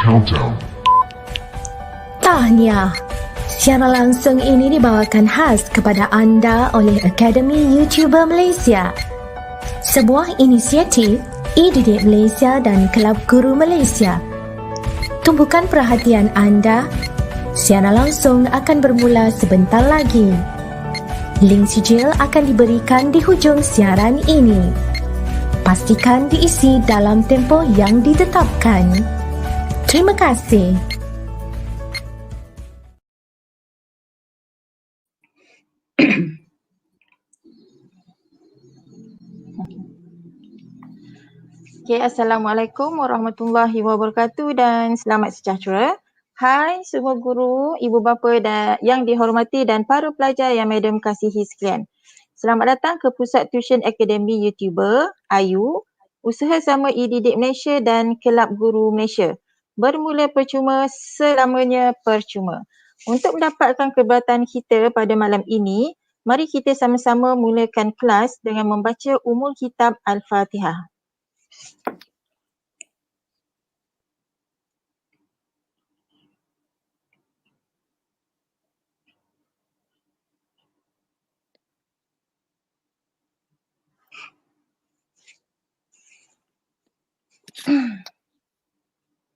Countdown. Tahniah. Siaran langsung ini dibawakan khas kepada anda oleh Akademi YouTuber Malaysia. Sebuah inisiatif e-didik Malaysia dan Kelab Guru Malaysia. Tumpukan perhatian anda. Siaran langsung akan bermula sebentar lagi. Link sijil akan diberikan di hujung siaran ini. Pastikan diisi dalam tempoh yang ditetapkan. Terima kasih. Okay, Assalamualaikum warahmatullahi wabarakatuh dan selamat sejahtera. Hai semua guru, ibu bapa yang dihormati dan para pelajar yang madam kasihi sekalian. Selamat datang ke Pusat Tuisyen YouTuber AYU, usaha sama e-didik Malaysia dan Kelab Guru Malaysia. Bermula percuma, selamanya percuma. Untuk mendapatkan keberatan kita pada malam ini, mari kita sama-sama mulakan kelas dengan membaca umul kitab Al-Fatihah.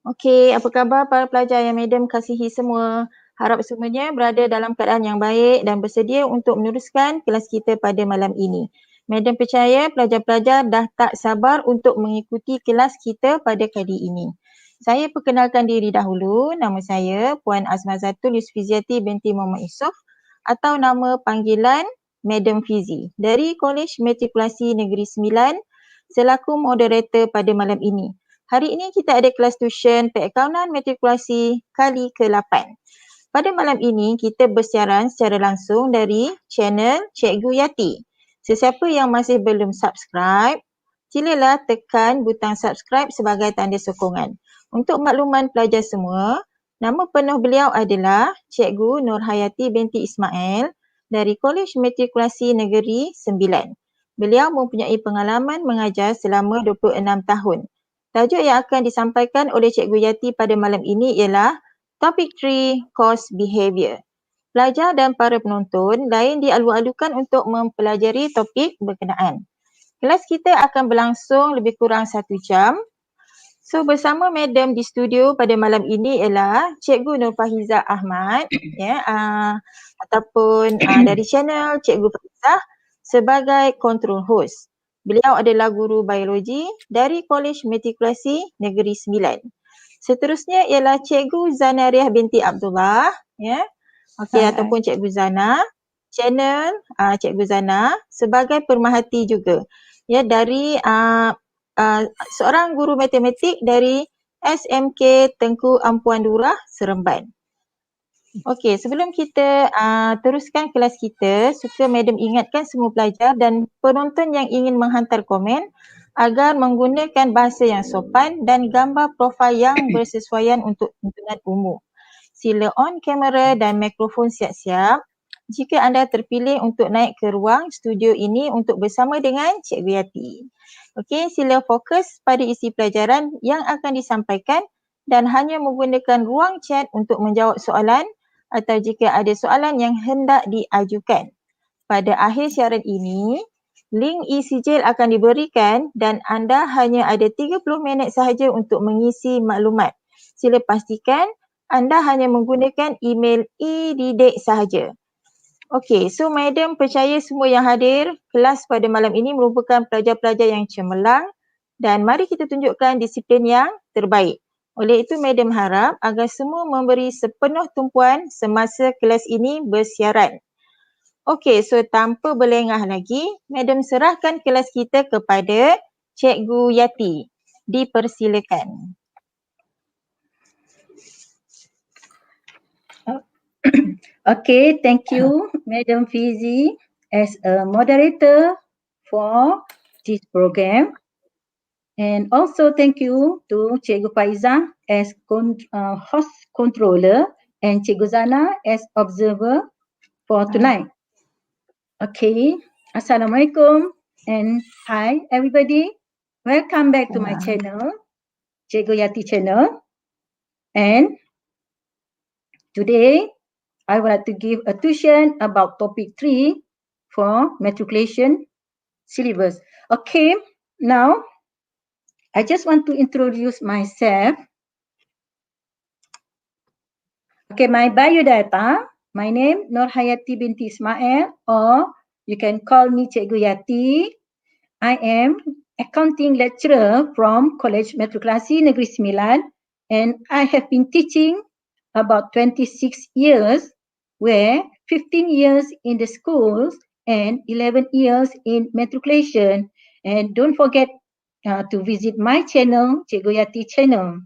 Okey, apa khabar para pelajar yang madam kasihi semua? Harap semuanya berada dalam keadaan yang baik dan bersedia untuk meneruskan kelas kita pada malam ini. Madam percaya pelajar-pelajar dah tak sabar untuk mengikuti kelas kita pada kali ini. Saya perkenalkan diri dahulu. Nama saya Puan Azmazatul Yusfiziati binti Muhammad Yusof atau nama panggilan Madam Fizi dari Kolej Matrikulasi Negeri 9 selaku moderator pada malam ini. Hari ini kita ada kelas tuisyen Perakaunan Matrikulasi kali ke-8. Pada malam ini kita bersiaran secara langsung dari channel Cikgu Yati. Sesiapa yang masih belum subscribe, silalah tekan butang subscribe sebagai tanda sokongan. Untuk makluman pelajar semua, nama penuh beliau adalah Cikgu Nurhayati binti Ismail dari Kolej Matrikulasi Negeri 9. Beliau mempunyai pengalaman mengajar selama 26 tahun. Tajuk yang akan disampaikan oleh Cikgu Yati pada malam ini ialah Topik 3 Course Behaviour. Pelajar dan para penonton lain dialu-alukan untuk mempelajari topik berkenaan. Kelas kita akan berlangsung lebih kurang 1 jam. So bersama madam di studio pada malam ini ialah Cikgu Nur Fahiza Ahmad ataupun dari channel Cikgu Fahiza sebagai control host. Beliau adalah guru biologi dari Kolej Matrikulasi Negeri 9. Seterusnya ialah Cikgu Zanariah binti Abdullah, ataupun Cikgu Zana, channel Cikgu Zana sebagai pemerhati juga, dari seorang guru matematik dari SMK Tengku Ampuan Durah, Seremban. Okey, sebelum kita teruskan kelas kita, suka madam ingatkan semua pelajar dan penonton yang ingin menghantar komen agar menggunakan bahasa yang sopan dan gambar profil yang bersesuaian untuk tontonan umum. Sila on kamera dan mikrofon siap-siap jika anda terpilih untuk naik ke ruang studio ini untuk bersama dengan Cikgu Yati. Okey, sila fokus pada isi pelajaran yang akan disampaikan dan hanya menggunakan ruang chat untuk menjawab soalan atau jika ada soalan yang hendak diajukan. Pada akhir siaran ini, link e-sijil akan diberikan dan anda hanya ada 30 minit sahaja untuk mengisi maklumat. Sila pastikan anda hanya menggunakan email e-didik sahaja. Okey, so madam percaya semua yang hadir kelas pada malam ini merupakan pelajar-pelajar yang cemerlang dan mari kita tunjukkan disiplin yang terbaik. Oleh itu, madam harap agar semua memberi sepenuh tumpuan semasa kelas ini bersiaran. Okey, so tanpa berlengah lagi, madam serahkan kelas kita kepada Cikgu Yati. Dipersilakan. Okay, thank you, Madam Fizi, as a moderator for this program. And also thank you to Cikgu Faiza as host controller and Cikgu Zana as observer for tonight. Okay, Assalamualaikum and hi everybody. Welcome back to my channel, Cikgu Yati channel. And today, I would like to give a tuition about topic 3 for matriculation syllabus. Okay, now I just want to introduce myself. Okay, my biodata. My name Nur Hayati binti Ismail, or you can call me Cikgu Yati. I am accounting lecturer from College Matrikulasi Negeri Sembilan, and I have been teaching about 26 years, where 15 years in the schools and 11 years in matriculation. And don't forget to visit my channel, Cikgu Yati channel.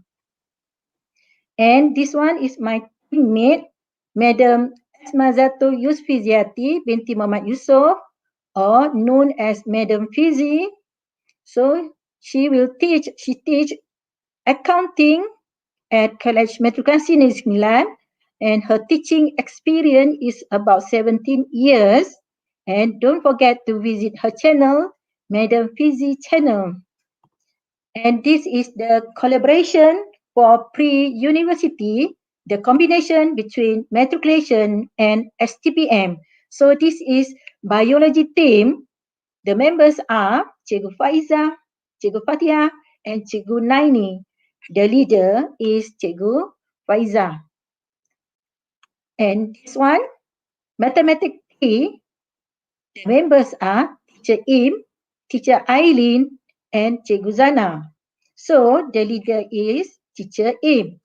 And this one is my teammate, Madam Esmazato Yusfiziati binti Muhammad Yusof, or known as Madam Fizi. So she teach accounting at College Matrikulasi Negeri Sembilan, and her teaching experience is about 17 years. And don't forget to visit her channel, Madam Fizi channel. And this is the collaboration for pre-university, the combination between matriculation and STPM. So this is biology team. The members are Cikgu Faiza, Cikgu Fatia, and Cikgu Naini. The leader is Cikgu Faiza. And this one, mathematics 3, the members are Teacher Im, Teacher Aileen, and Cikgu Zana. So the leader is Teacher Im.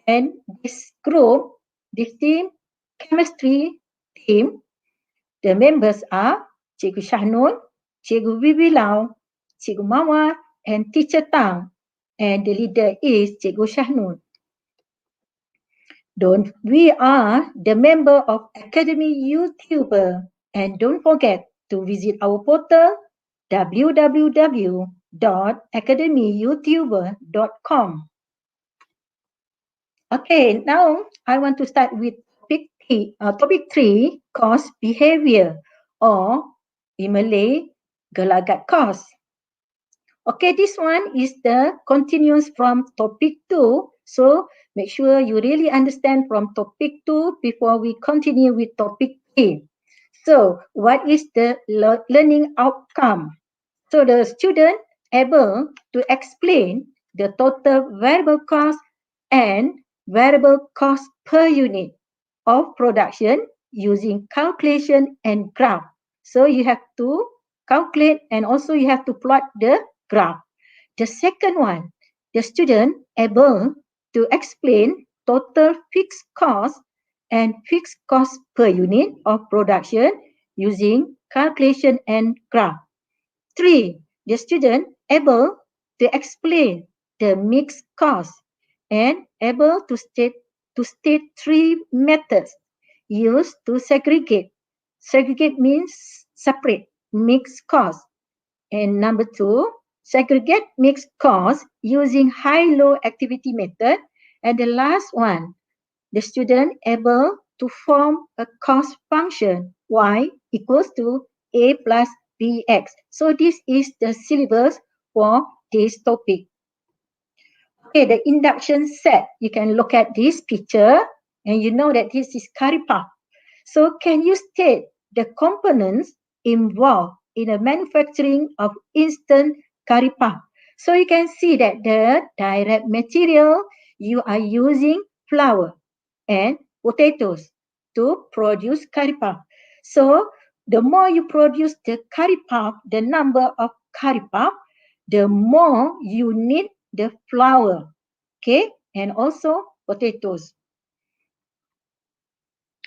And this group, this team, chemistry team, the members are Cikgu Shahnun, Cikgu Bibi Lau, Cikgu Mawar, and Teacher Tang. And the leader is Cikgu Shahnun. We are the member of Academy YouTuber. And don't forget to visit our portal www.academyyoutuber.com. Okay, now I want to start with topic 3, course behavior, or in Malay, gelagat course. Okay, this one is the continuous from topic 2. So make sure you really understand from topic 2 before we continue with topic 3. So what is the learning outcome? So the student able to explain the total variable cost and variable cost per unit of production using calculation and graph. So you have to calculate and also you have to plot the graph. The second one, the student able to explain total fixed cost and fixed cost per unit of production using calculation and graph. 3, the student able to explain the mixed cost and able to state 3 methods used to segregate. Segregate means separate mixed cost. And number 2, segregate mixed cost using high-low activity method. And the last one, the student able to form a cost function y equals to a plus bx. So this is the syllabus for this topic. Okay, the induction set. You can look at this picture and you know that this is curry puff. So can you state the components involved in the manufacturing of instant curry puff? So you can see that the direct material, you are using flour and potatoes to produce curry puff. So the more you produce the curry puff, the number of curry puff, the more you need the flour, okay, and also potatoes.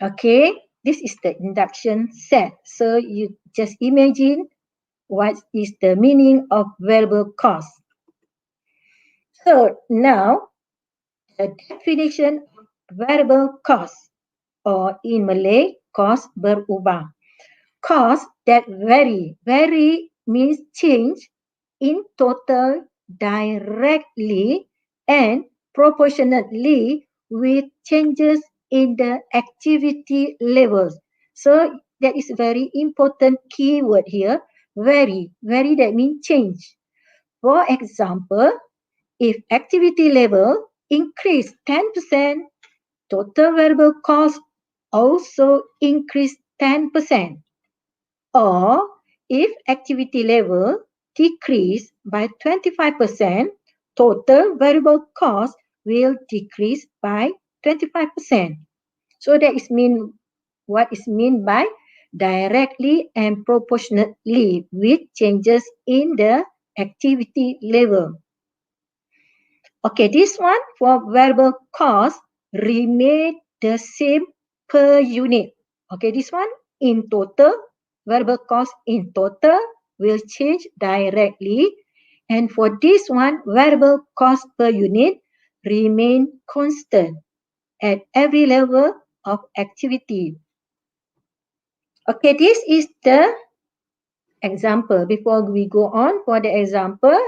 Okay, this is the induction set. So you just imagine what is the meaning of variable cost. So now the definition of variable cost, or in Malay, cost berubah. Cost that vary means change in total directly and proportionately with changes in the activity levels. So that is a very important keyword here. Vary that means change. For example, if activity level increase 10%, total variable cost also increase 10%. Or if activity level decrease by 25%, total variable cost will decrease by 25%. So that is what is meant by directly and proportionately with changes in the activity level. Okay, this one for variable cost remain the same per unit. Okay, this one in total, variable cost in total will change directly. And for this one, variable cost per unit remain constant at every level of activity. Okay, this is the example. Before we go on for the example,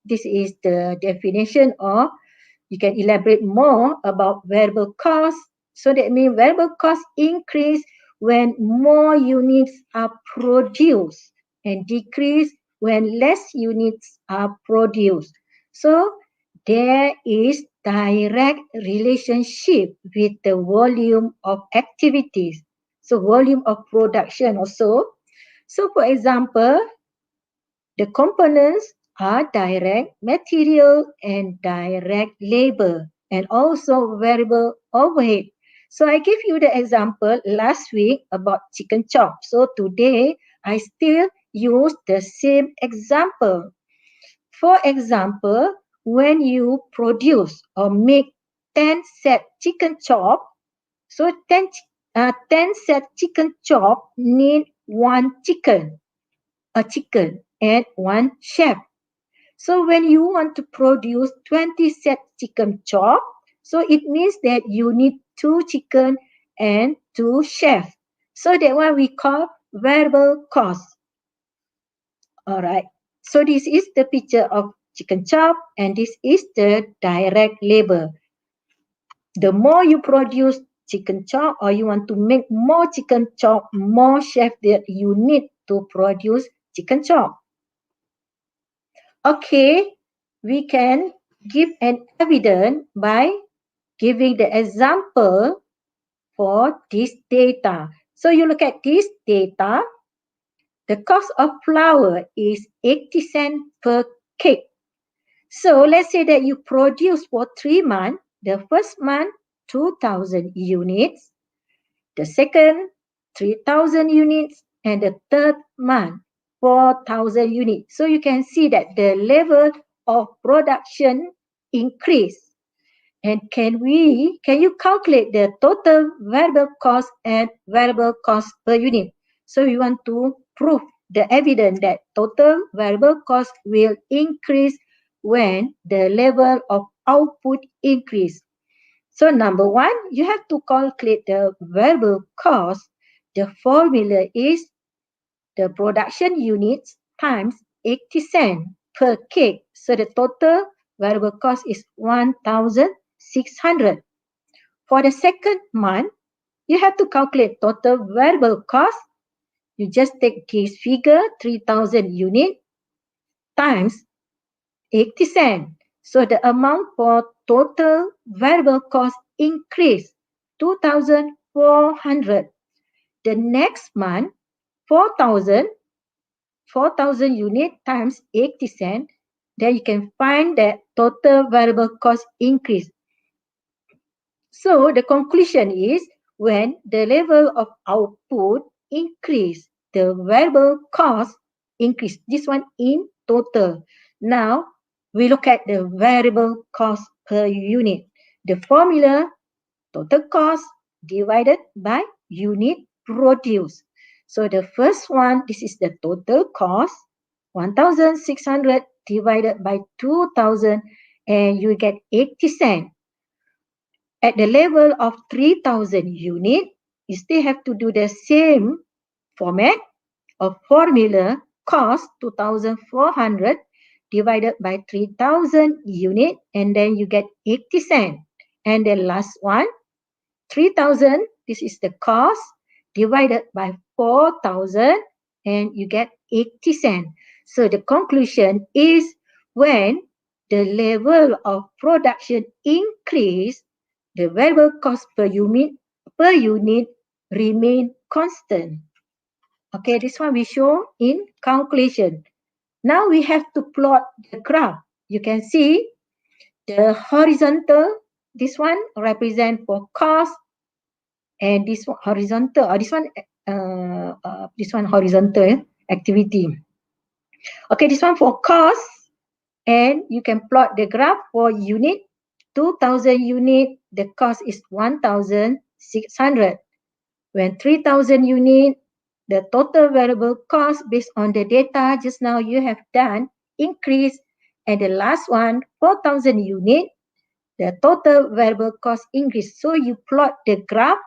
this is the definition of, you can elaborate more about variable cost. So that means variable cost increase when more units are produced and decrease when less units are produced. So there is direct relationship with the volume of activities. So volume of production also. So for example, the components are direct material and direct labor and also variable overhead. So I give you the example last week about chicken chop. So today I still use the same example. For example, when you produce or make 10 set chicken chop, so 10 set chicken chop need one chicken, a chicken and one chef. So when you want to produce 20 set chicken chop, so it means that you need 2 chicken and 2 chef. So that one we call variable cost. Alright, so this is the picture of chicken chop and this is the direct labor. The more you produce chicken chop or you want to make more chicken chop, more chef that you need to produce chicken chop. Okay, we can give an evidence by giving the example for this data. So you look at this data, the cost of flour is 80 cents per cake. So let's say that you produce for 3 months, the first month 2,000 units, the second 3,000 units, and the third month 4,000 units. So you can see that the level of production increase. And can you calculate the total variable cost and variable cost per unit? So you want to prove the evidence that total variable cost will increase when the level of output increase. So number one, you have to calculate the variable cost. The formula is the production units times 80 cents per cake. So the total variable cost is 1,600. For the second month, you have to calculate total variable cost. You just take this figure, 3,000 units times 80 cents. So the amount for total variable cost increased 2,400. The next month, 4,000 unit times 80 cents, then you can find that total variable cost increase. So the conclusion is when the level of output increase, the variable cost increase. This one in total. Now we look at the variable cost per unit. The formula, total cost divided by unit produced. So the first one, this is the total cost, 1,600 divided by 2,000 and you get 80 cents. At the level of 3,000 unit, you still have to do the same format of formula, cost 2,400 divided by 3,000 unit and then you get 80 cents. And the last one, 3,000, this is the cost divided by 4,000 and you get 80 cents. So the conclusion is when the level of production increase, the variable cost per unit remain constant. Okay, this one we show in calculation. Now we have to plot the graph. You can see the horizontal, this one represent for cost, and this one horizontal, or this one horizontal activity. Okay, this one for cost, and you can plot the graph for unit. 2,000 unit, the cost is 1,600. When 3,000 unit, the total variable cost based on the data just now you have done increase, and the last one 4,000 unit, the total variable cost increase. So you plot the graph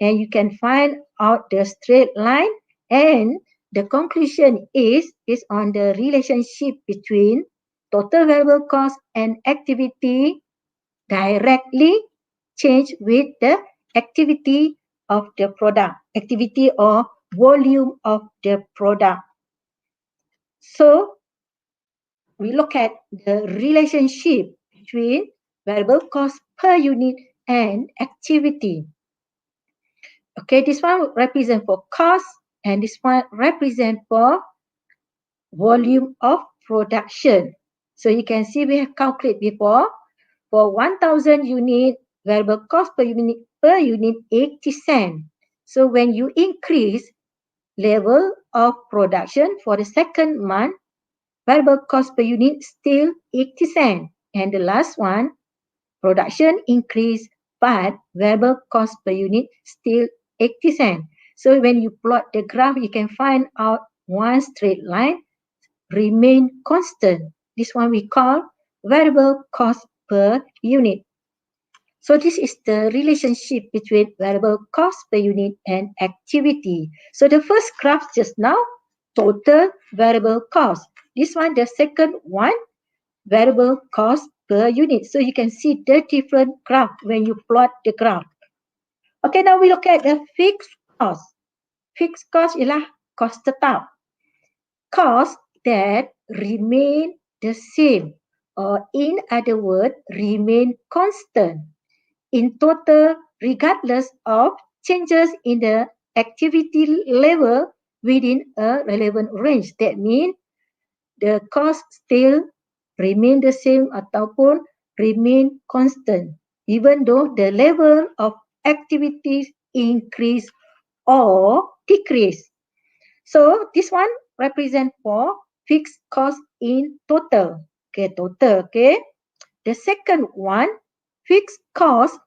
and you can find out the straight line, and the conclusion is based on the relationship between total variable cost and activity directly change with the activity of the product, activity or volume of the product. So we look at the relationship between variable cost per unit and activity. Okay, this one represent for cost, and this one represent for volume of production. So you can see we have calculated before. For 1,000 unit, variable cost per unit 80 cents. So when you increase level of production for the second month, variable cost per unit still 80 cents. And the last one, production increase, but variable cost per unit still 80 cents. So when you plot the graph, you can find out one straight line remain constant. This one we call variable cost per unit. So this is the relationship between variable cost per unit and activity. So the first graph just now, total variable cost. This one, the second one, variable cost per unit. So you can see the different graph when you plot the graph. Okay, now we look at the fixed cost. Fixed cost ialah cost tetap. Cost that remain the same, or in other words, remain constant in total regardless of changes in the activity level within a relevant range. That means the cost still remain the same ataupun remain constant even though the level of activities increase or decrease. So this one represent for fixed cost in total. Okay, total. Okay. The second one, fixed cost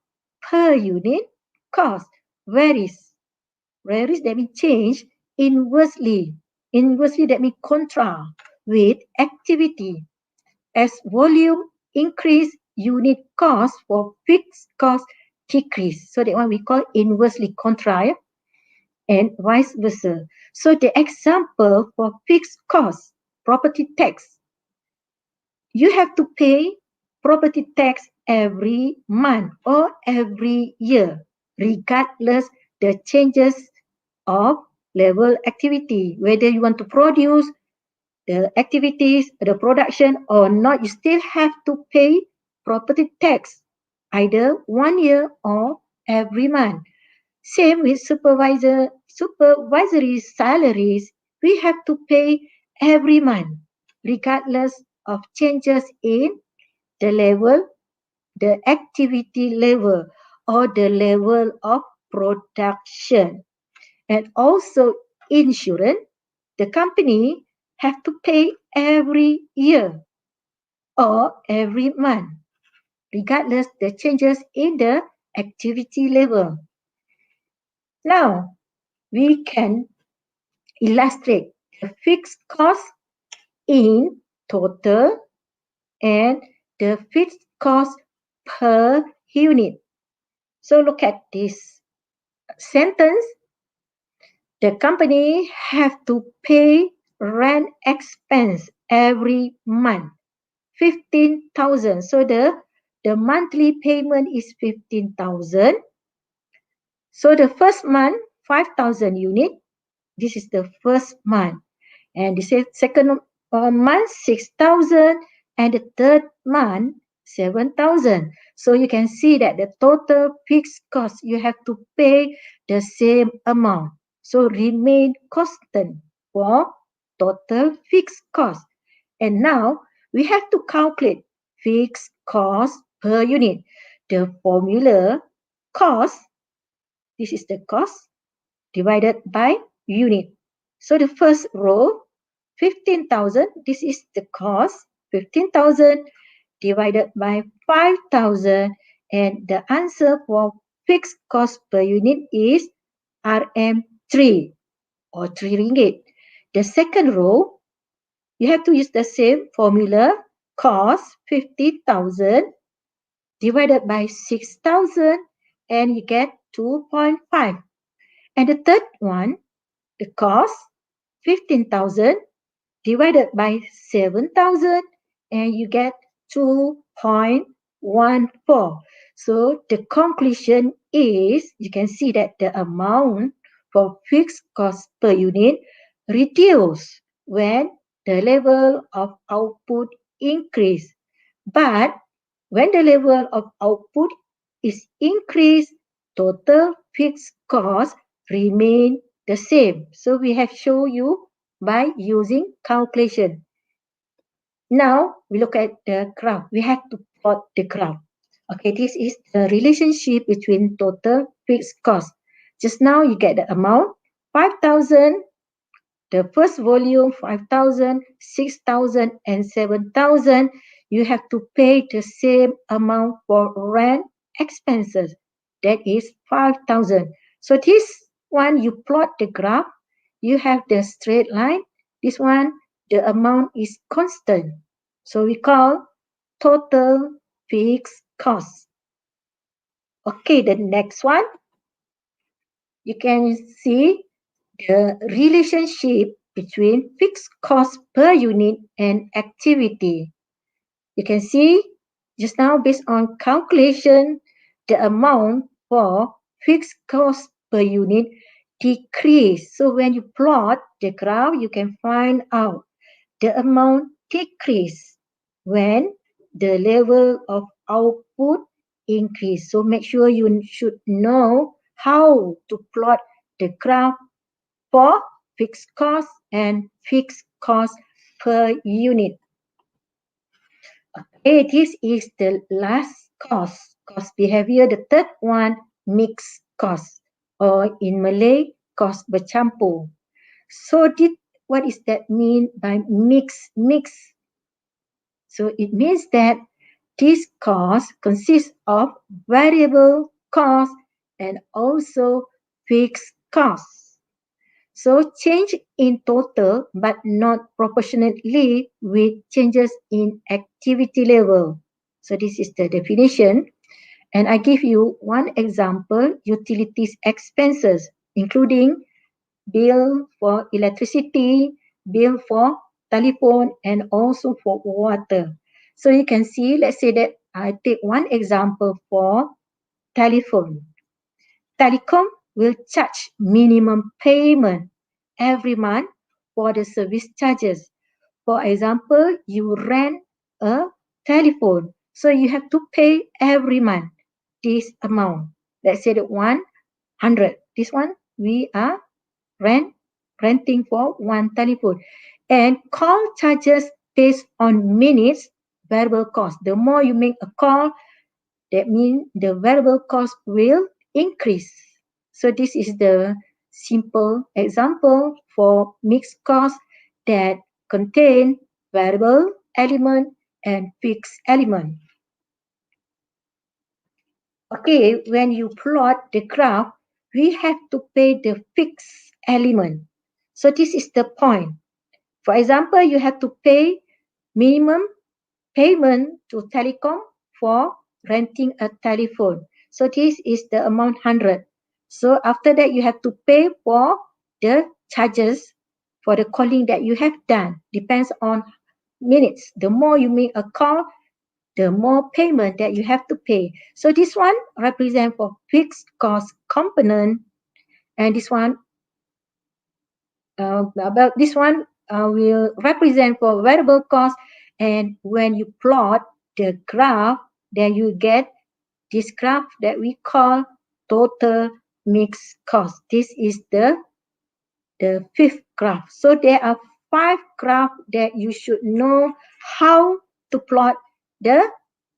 per unit cost varies. Varies that means change inversely. Inversely that means contra with activity. As volume increase, unit cost for fixed cost decrease. So that one we call inversely contra, yeah? And vice versa. So the example for fixed cost, property tax, you have to pay property tax every month or every year, regardless the changes of level activity. Whether you want to produce the activities, the production or not, you still have to pay property tax either 1 year or every month. Same with supervisory salaries, we have to pay every month, regardless of changes in the level, the activity level, or the level of production. And also insurance, the company have to pay every year or every month, regardless the changes in the activity level. Now, we can illustrate the fixed cost in total and the fixed cost per unit. So look at this sentence. The company have to pay rent expense every month, 15,000. So the monthly payment is 15,000. So the first month, 5,000 unit. This is the first month. And the second month, 6,000. and the third month 7,000. So you can see that the total fixed cost you have to pay the same amount. So remain constant for total fixed cost. And now we have to calculate fixed cost per unit. The formula cost, this is the cost divided by unit. So the first row 15,000, this is the cost 15,000 divided by 5,000, and the answer for fixed cost per unit is RM3 or 3 ringgit. The second row, you have to use the same formula, cost 50,000 divided by 6,000, and you get 2.5. And the third one, the cost 15,000 divided by 7,000, and you get 2.14. So the conclusion is, you can see that the amount for fixed cost per unit reduce when the level of output increase. But when the level of output is increased, total fixed cost remain the same. So we have shown you by using calculation. Now we look at the graph. We have to plot the graph. Okay, this is the relationship between total fixed cost. Just now you get the amount 5,000, the first volume 5,000, 6,000, and 7,000. You have to pay the same amount for rent expenses. That is 5,000. So this one you plot the graph, you have the straight line. This one, the amount is constant. So we call total fixed cost. Okay, the next one, you can see the relationship between fixed cost per unit and activity. You can see just now based on calculation, the amount for fixed cost per unit decrease. So when you plot the graph, you can find out the amount decrease when the level of output increase. So make sure you should know how to plot the graph for fixed cost and fixed cost per unit. Okay, this is the last cost behavior. The third one, mixed cost, or in Malay, cost bercampur. So what is that mean by mix? So it means that this cost consists of variable cost and also fixed costs. So change in total but not proportionately with changes in activity level. So this is the definition. And I give you one example, utilities expenses, including bill for electricity, bill for telephone, and also for water. So you can see, let's say that I take one example for telephone. Telecom will charge minimum payment every month for the service charges. For example, you rent a telephone, so you have to pay every month this amount. Let's say that 100. This one we are renting for one telephone. And call charges based on minutes, variable cost. The more you make a call, that means the variable cost will increase. So this is the simple example for mixed cost that contain variable element and fixed element. Okay, when you plot the graph, we have to pay the fixed element. So this is the point. For example, you have to pay minimum payment to telecom for renting a telephone. So this is the amount 100. So after that, you have to pay for the charges for the calling that you have done. Depends on minutes. The more you make a call, the more payment that you have to pay. So this one represent for fixed cost component, and this one will represent for variable cost, And when you plot the graph, then you get this graph that we call total mixed cost. This is the fifth graph. So there are 5 graphs that you should know how to plot the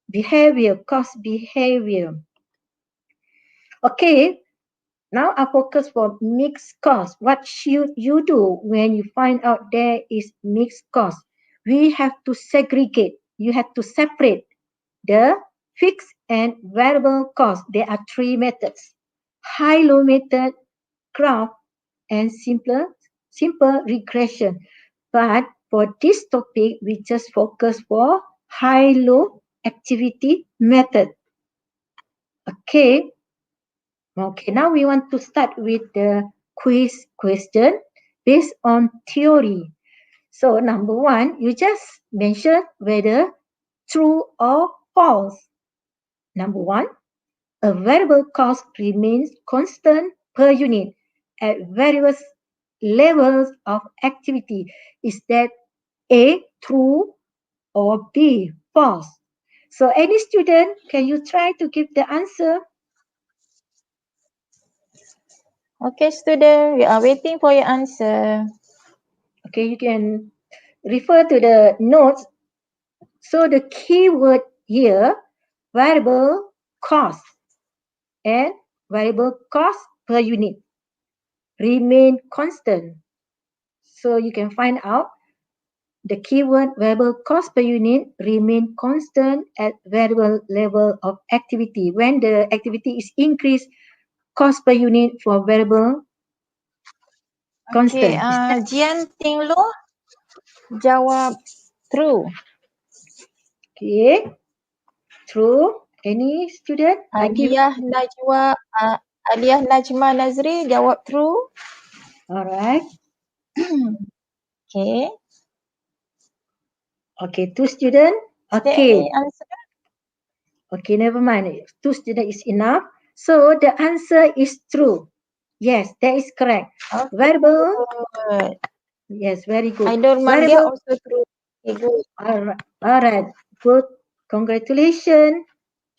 behavior, cost behavior. Okay, now I focus for mixed cost. What should you do when you find out there is mixed cost? We have to segregate. You have to separate the fixed and variable cost. There are 3 methods: high-low method, graph, and simple regression. But for this topic, we just focus for high-low activity method. Okay. Okay, now we want to start with the quiz question based on theory. So number 1, you just mention whether true or false. Number 1, a variable cost remains constant per unit at various levels of activity. Is that A, true, or B, false? So any student, can you try to give the answer? Okay, student, we are waiting for your answer. Okay, you can refer to the notes. So the keyword here, variable cost and variable cost per unit remain constant. So you can find out the keyword variable cost per unit remain constant at variable level of activity. When the activity is increased, cost per unit for variable Okay, constant. Jian Ting Lo jawab true. Okay, true. Any student? Aliyah Najma Nazri jawab true. All right. Okay. Okay, 2 student. Is there Okay. any answer? Okay, never mind. 2 student is enough. So the answer is true. Yes, that is correct. Okay, Variable. good. Yes, very good. Idol Mandia Variable. also true. Okay, good. All right. Good. Congratulations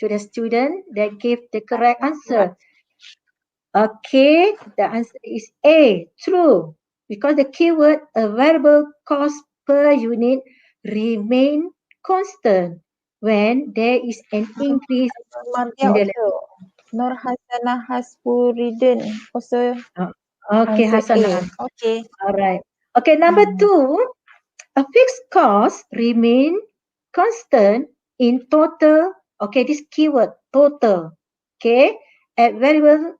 to the student that gave the correct answer. Okay, the answer is A, true. Because the keyword a variable cost per unit remain constant when there is an increase Idol Mandia in the also. Nur Hasanah Haspuridin also Okay, answer Hasanah. A. Okay. All right. Okay, number 2, a fixed cost remain constant in total. Okay, this keyword total. Okay, at various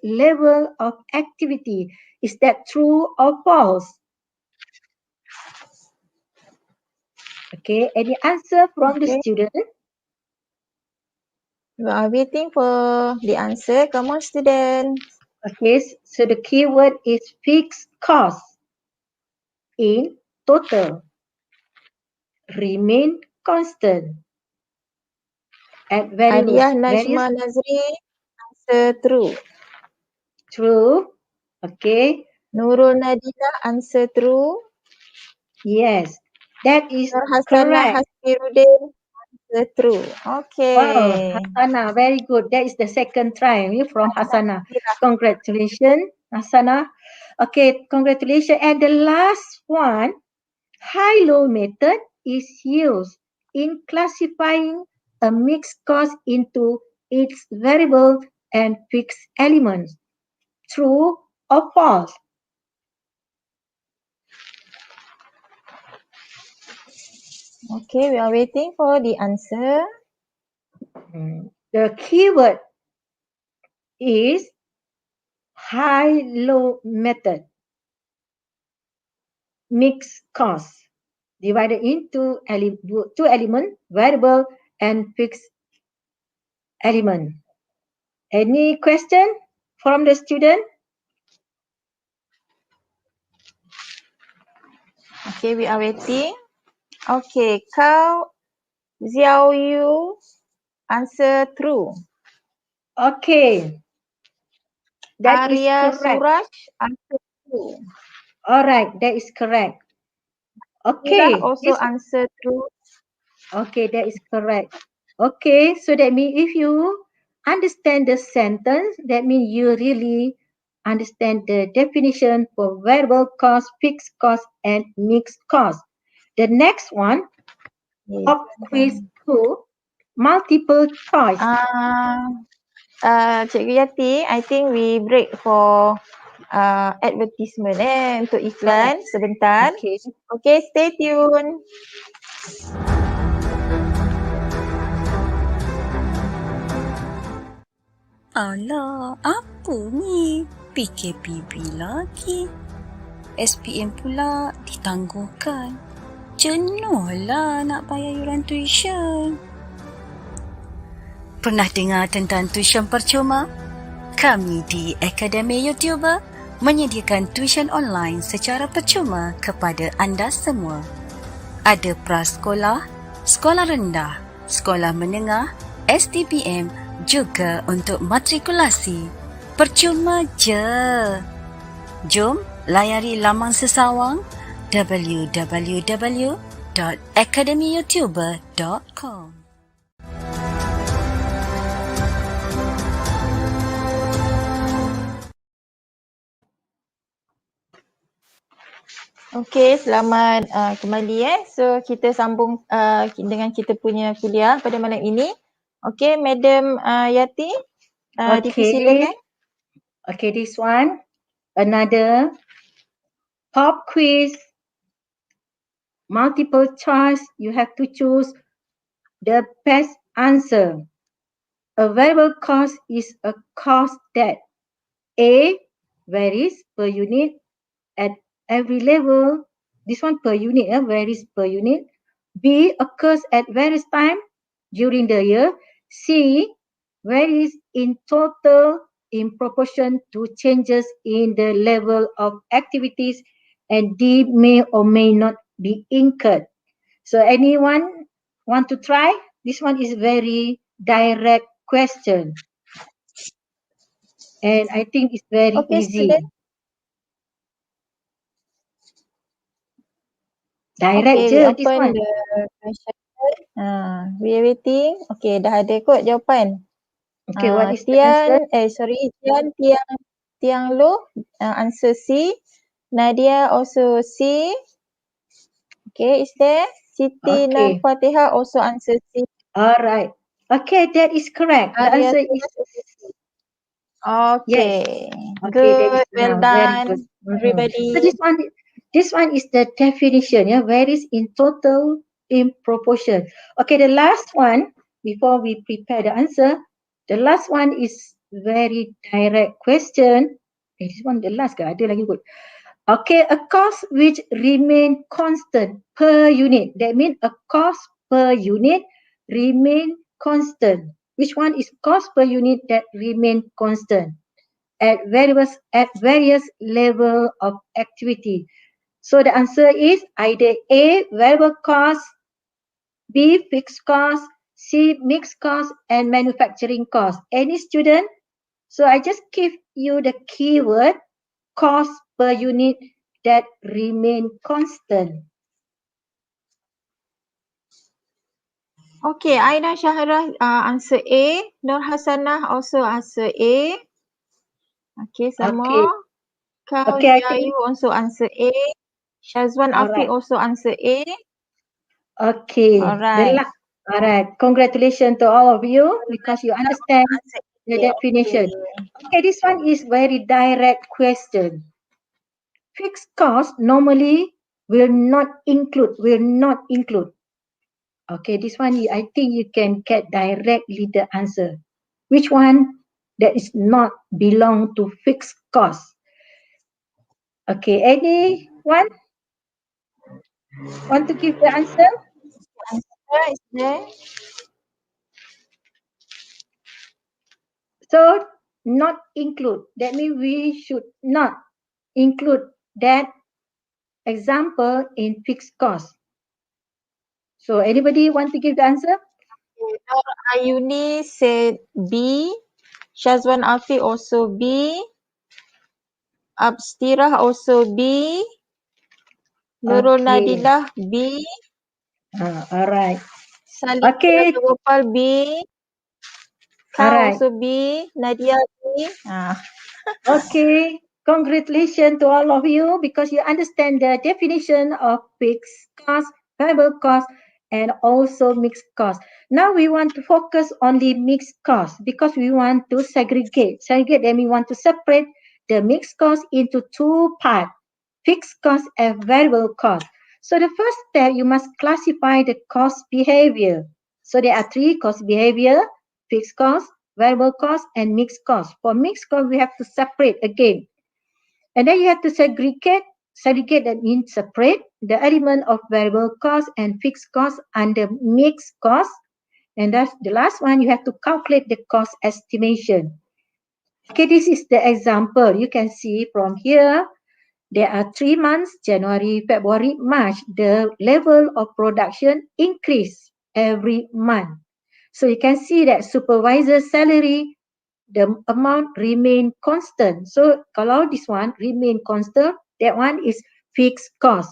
level of activity. Is that true or false? Okay, any answer from the Okay. student? We are waiting for the answer. Come on, student. Okay, so the keyword is fixed cost in total remain constant at Aliyah various Najma Nazri answer true. true. Okay, Nurul Nadila answer true. yes, that is Nur Hasanah correct. Hasbiruddin answer true. Wow, Okay. Hasana, very good. That is the second try from Hasana. Alhamdulillah. Congratulations, Hasana. Okay, congratulations. And the last one, high-low method is used in classifying a mixed cost into its variable and fixed elements. True or false? Okay, we are waiting for the answer. The keyword is high-low method. Mixed cost divided into two elements, variable and fixed element. Any question from the student? Okay, we are waiting. Okay, Kau Xiao Yu answer true. Okay, that is Arya correct. Suraj answer true. All right, that is correct. Tirah Okay, also answer true. okay, that is correct. Okay, so that means if you understand the sentence, that means you really understand the definition for variable cost, fixed cost, and mixed cost. The next one, Yes. pop quiz 2, multiple choice. Cikgu Yati, I think we break for advertisement untuk iklan sebentar. Okay. Okay, stay tune. Alah, apa ni? PKPB lagi. SPM pula ditangguhkan. Jenuhlah nak bayar yuran tuition. Pernah dengar tentang tuition percuma? Kami di Akademi YouTuber menyediakan tuition online secara percuma kepada anda semua. Ada prasekolah, sekolah rendah, sekolah menengah, STPM, juga untuk matrikulasi. Percuma je. Jom layari laman sesawang www.academyyoutuber.com. Okay, selamat kembali. So, kita sambung dengan kita punya kuliah pada malam ini. Okay, Madam Yati, dipersilakan. Okay, this one, another pop quiz, multiple choice. You have to choose the best answer. A variable cost is a cost that A, varies per unit at every level. This one per unit, varies per unit. B, occurs at various time during the year. C, varies in total in proportion to changes in the level of activities. And D, may or may not be incurred. So anyone want to try? This one is very direct question. And I think it's very Okay, easy. student. Direct Okay, je we this open one. the question. We are waiting. Okay, dah ada kot jawapan. Okay, what is the answer? Tiang Loh, answer C. Nadia also C. Okay, is there? Siti Okay. Nurfatihah also answer C. Alright. Okay, that is correct. The Arya answer Tias is also C. Okay, okay. That is good. Well very done, good. everybody. So this one is the definition. Yeah, varies in total in proportion. Okay, the last one before we prepare the answer. The last one is very direct question. This one the last ke? Ada lagi kot. Okay, a cost which remain constant per unit. That means a cost per unit remain constant. Which one is cost per unit that remain constant at various level of activity? So the answer is either A, variable cost, B, fixed cost, C, mixed cost, and manufacturing cost. Any student? So I just give you the keyword cost per unit that remain constant. Okay, Aina Syahrah answer A. Nur Hasanah also answer A. Okay, some Okay. more. Kau Okay, I Yayu think also answer A. Shazwan Afiq alright. also answer A. Okay. Alright. Alright. Congratulations to all of you because you understand the definition. Okay, this one is very direct question. Fixed cost normally will not include. Okay, this one I think you can get directly the answer. Which one that is not belong to fixed cost? Okay, anyone want to give the answer? Answer is there. So not include. That means we should not include that example in fixed cost. So anybody want to give the answer? Nur Ayuni said B. Shazwan Afiq also B. Abstirah also B. Nurul Okay. Nadilah B, Alright. Salim Okay. Gopal B, Kau Alright. also B, Nadia B. Okay. Congratulations to all of you because you understand the definition of fixed cost, variable cost, and also mixed cost. Now we want to focus on the mixed cost because we want to segregate. Then we want to separate the mixed cost into two parts, fixed cost and variable cost. So the first step, you must classify the cost behavior. So there are three cost behavior, fixed cost, variable cost, and mixed cost. For mixed cost, we have to separate again. And then you have to segregate. Segregate that means separate the element of variable cost and fixed cost under mixed cost. And that's the last one, you have to calculate the cost estimation. Okay, this is the example. You can see from here, there are 3 months, January, February, March. The level of production increase every month. So you can see that supervisor salary, the amount remain constant. So kalau this one remain constant, that one is fixed cost.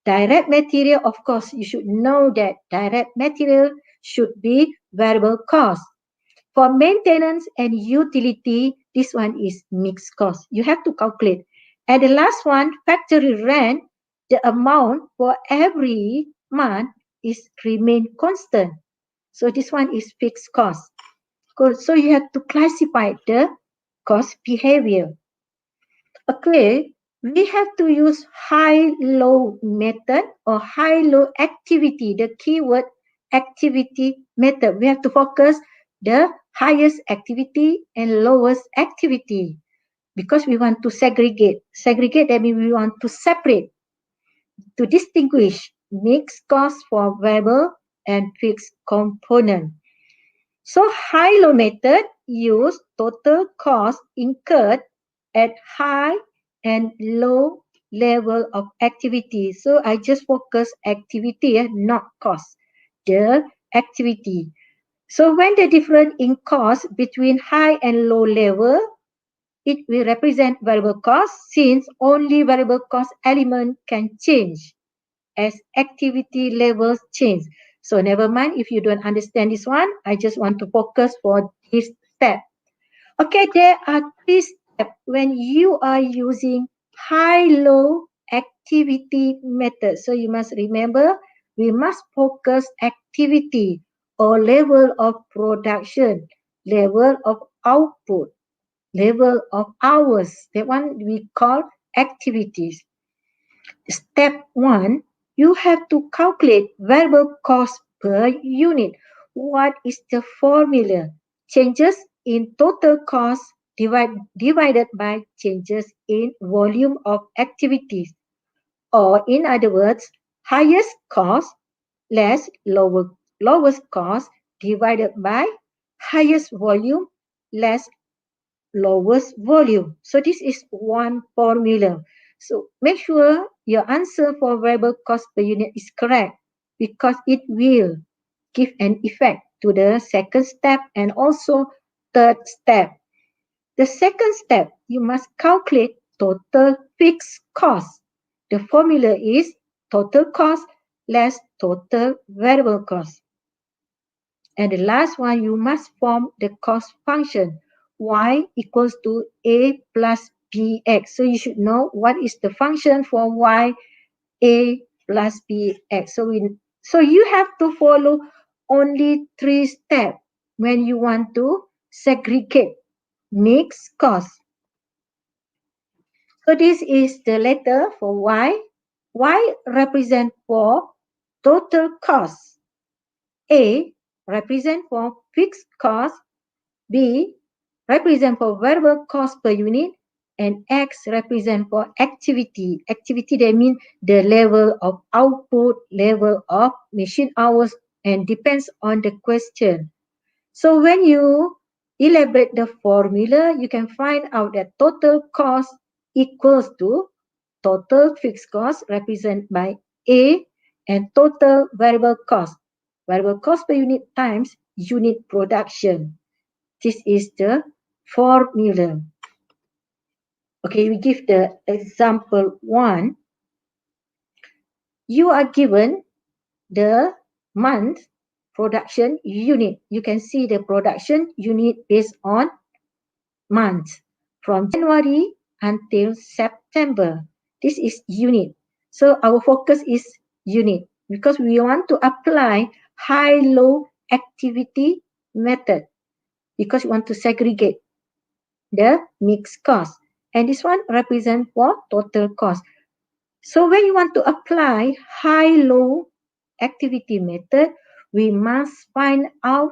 Direct material, of course, you should know that direct material should be variable cost. For maintenance and utility, this one is mixed cost. You have to calculate. And the last one, factory rent, the amount for every month is remain constant. So this one is fixed cost. So you have to classify the cost behavior. Okay, we have to use high-low method or high-low activity. The keyword activity method. We have to focus the highest activity and lowest activity because we want to segregate. Segregate, that means we want to separate, to distinguish mixed cost for variable and fixed component. So high-low method use total cost incurred at high and low level of activity. So I just focus activity, not cost. The activity. So when the difference in cost between high and low level, it will represent variable cost since only variable cost element can change as activity levels change. So never mind if you don't understand this one. I just want to focus for this step. Okay, there are 3 steps when you are using high-low activity method. So you must remember, we must focus activity or level of production, level of output, level of hours. That one we call activities. Step 1, you have to calculate variable cost per unit. What is the formula? Changes in total cost divided by changes in volume of activities. Or in other words, highest cost less lowest cost divided by highest volume less lowest volume. So this is one formula. So make sure your answer for variable cost per unit is correct because it will give an effect to the second step and also third step. The second step, you must calculate total fixed cost. The formula is total cost less total variable cost. And the last one, you must form the cost function. Y equals to A plus BX. So you should know what is the function for Y, A plus BX. So you have to follow only 3 steps when you want to segregate mixed cost. So this is the letter for Y. Y represent for total cost. A represent for fixed cost. B represent for variable cost per unit, and X represent for activity. Activity, that means the level of output, level of machine hours, and depends on the question. So when you elaborate the formula, you can find out that total cost equals to total fixed cost represented by A and total variable cost. Variable cost per unit times unit production. This is the formula. Okay, we give the example 1. you are given the month production unit. You can see the production unit based on month from January until September. This is unit. So our focus is unit because we want to apply high-low activity method because we want to segregate the mixed cost. And this one represents for total cost. So when you want to apply high-low activity method, we must find out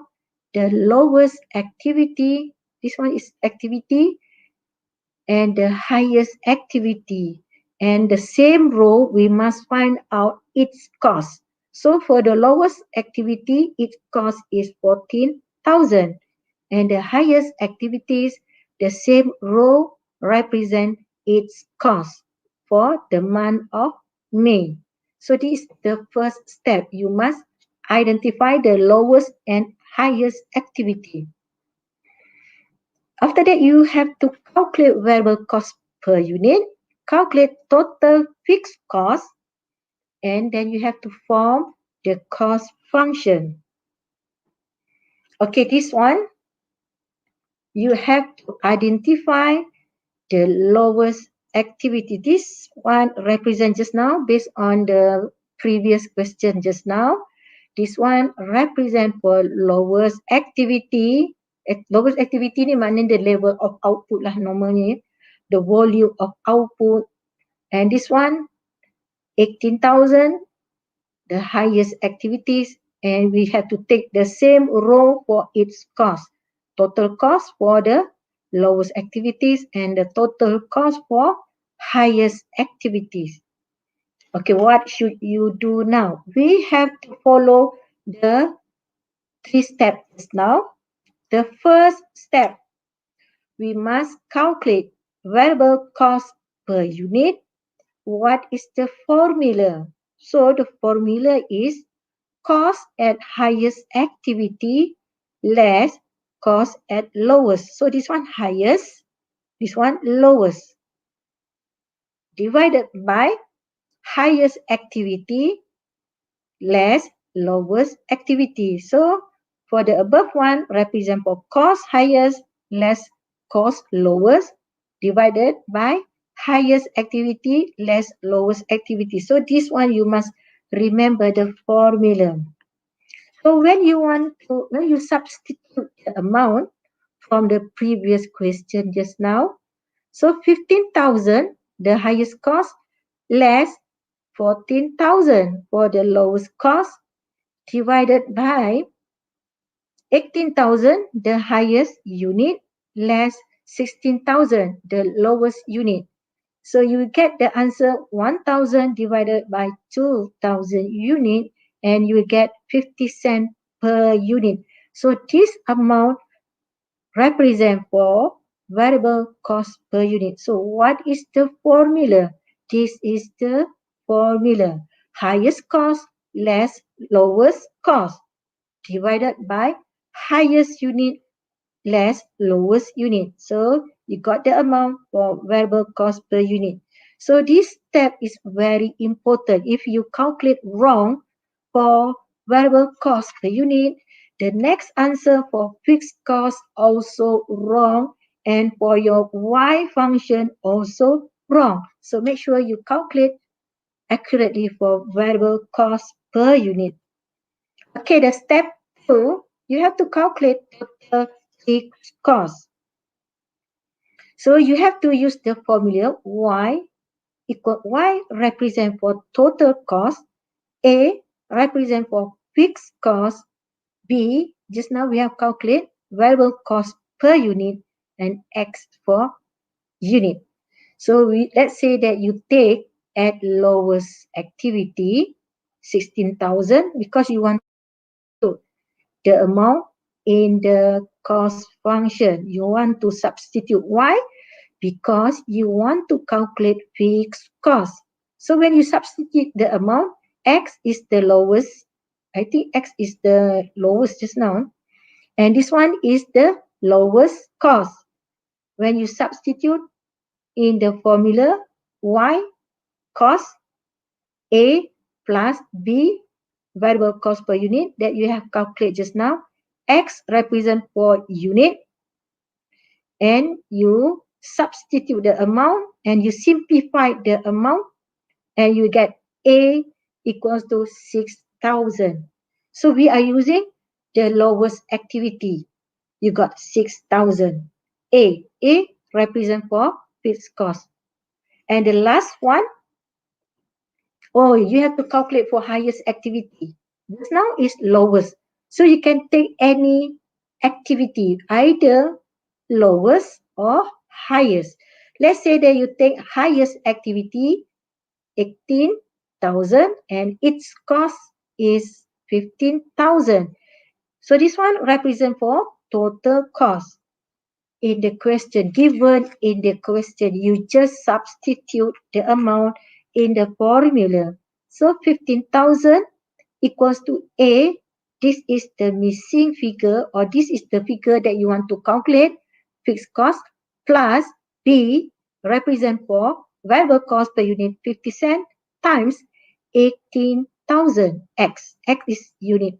the lowest activity. This one is activity and the highest activity. And the same row, we must find out its cost. So for the lowest activity, its cost is 14,000. And the highest activities, the same row represent its cost for the month of May. So this is the first step. You must identify the lowest and highest activity. After that, you have to calculate variable cost per unit, calculate total fixed cost, and then you have to form the cost function. Okay, this one, you have to identify the lowest activity. This one represents just now based on the previous question just now. This one represent for lowest activity. Lowest activity ni maknanya the level of output lah normalnya. The volume of output. And this one 18,000, the highest activities, and we have to take the same row for its cost. Total cost for the lowest activities and the total cost for highest activities. Okay, what should you do now? We have to follow the 3 steps now. The first step, we must calculate variable cost per unit. What is the formula? So the formula is cost at highest activity less cost at lowest. So this one highest, this one lowest. Divided by highest activity less lowest activity. So for the above one represent for cost highest less cost lowest divided by highest activity less lowest activity. So this one you must remember the formula. So when you substitute the amount from the previous question just now, so 15,000 the highest cost less 14,000 for the lowest cost divided by 18,000 the highest unit less 16,000 the lowest unit. So you get the answer 1,000 divided by 2,000 unit and you get 50 cents per unit. So this amount represent for variable cost per unit. So what is the formula? This is the formula. Highest cost less lowest cost divided by highest unit less lowest unit. So you got the amount for variable cost per unit. So this step is very important. If you calculate wrong for variable cost per unit, the next answer for fixed cost also wrong, and for your Y function also wrong. So make sure you calculate accurately for variable cost per unit. Okay, the step 2, you have to calculate total fixed cost. So you have to use the formula Y equal Y represent for total cost, A represent for fixed cost, B just now we have calculate variable cost per unit, and X for unit. So let's say that you take at lowest activity 16,000 because you want the amount in the cost function. You want to substitute Y because you want to calculate fixed cost. So when you substitute the amount, X is the lowest. I think X is the lowest just now. And this one is the lowest cost. When you substitute in the formula Y cost, A plus B, variable cost per unit that you have calculated just now. X represent for unit, and you substitute the amount and you simplify the amount, and you get A equals to 6,000. So we are using the lowest activity. You got 6,000. A represent for fixed cost. And the last one, you have to calculate for highest activity. This now is lowest. So you can take any activity, either lowest or highest. Let's say that you take highest activity, 18,000, and its cost is 15,000. So this one represent for total cost. In the question, given in the question, you just substitute the amount in the formula. So 15,000 equals to A. This is the missing figure, or this is the figure that you want to calculate, fixed cost, plus B represent for variable cost per unit 50 cent times 18,000 X. X is unit.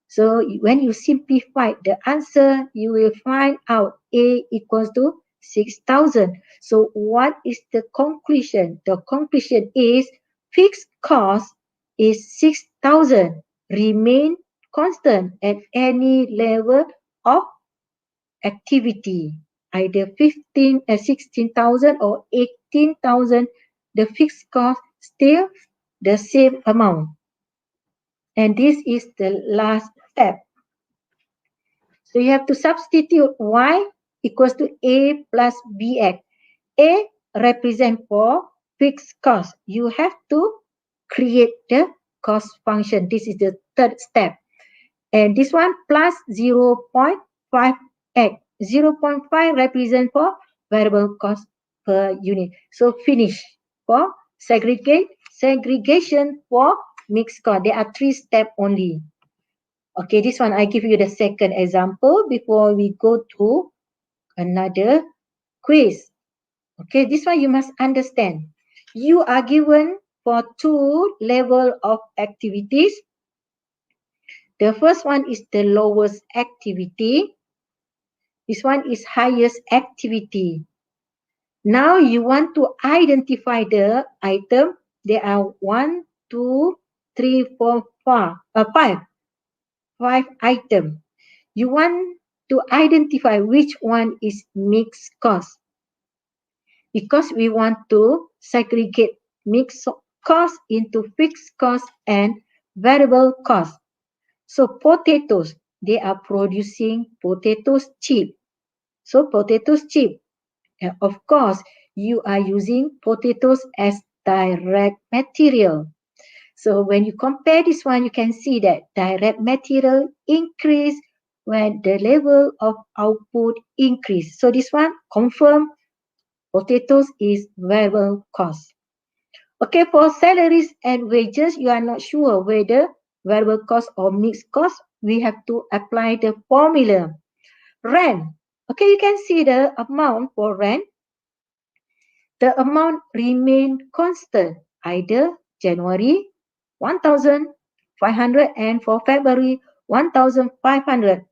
So when you simplify the answer, you will find out A equals to 6,000. So what is the conclusion? The conclusion is fixed cost is 6,000, remain constant at any level of activity, either 16,000 or 18,000, the fixed cost still the same amount. And this is the last step. So you have to substitute Y equals to A plus BX. A represent for fixed cost. You have to create the cost function. This is the third step. And this one plus 0.5x. 0.5 represent for variable cost per unit. So finish for segregation for mixed cost. There are 3 steps only. Okay, this one I give you the second example before we go to another quiz. Okay, this one you must understand. You are given for 2 level of activities. The first one is the lowest activity. This one is highest activity. Now you want to identify the item. There are 1, 2, 3, 4, 5 items. You want to identify which one is mixed cost, because we want to segregate mixed cost into fixed cost and variable cost. So potatoes, they are producing potatoes cheap. So potatoes cheap. And of course, you are using potatoes as direct material. So when you compare this one, you can see that direct material increase when the level of output increase. So this one confirm potatoes is variable cost. Okay, for salaries and wages, you are not sure whether variable cost or mixed cost. We have to apply the formula. Rent. Okay, you can see the amount for rent. The amount remain constant, either January 1,500 and for February 1,500.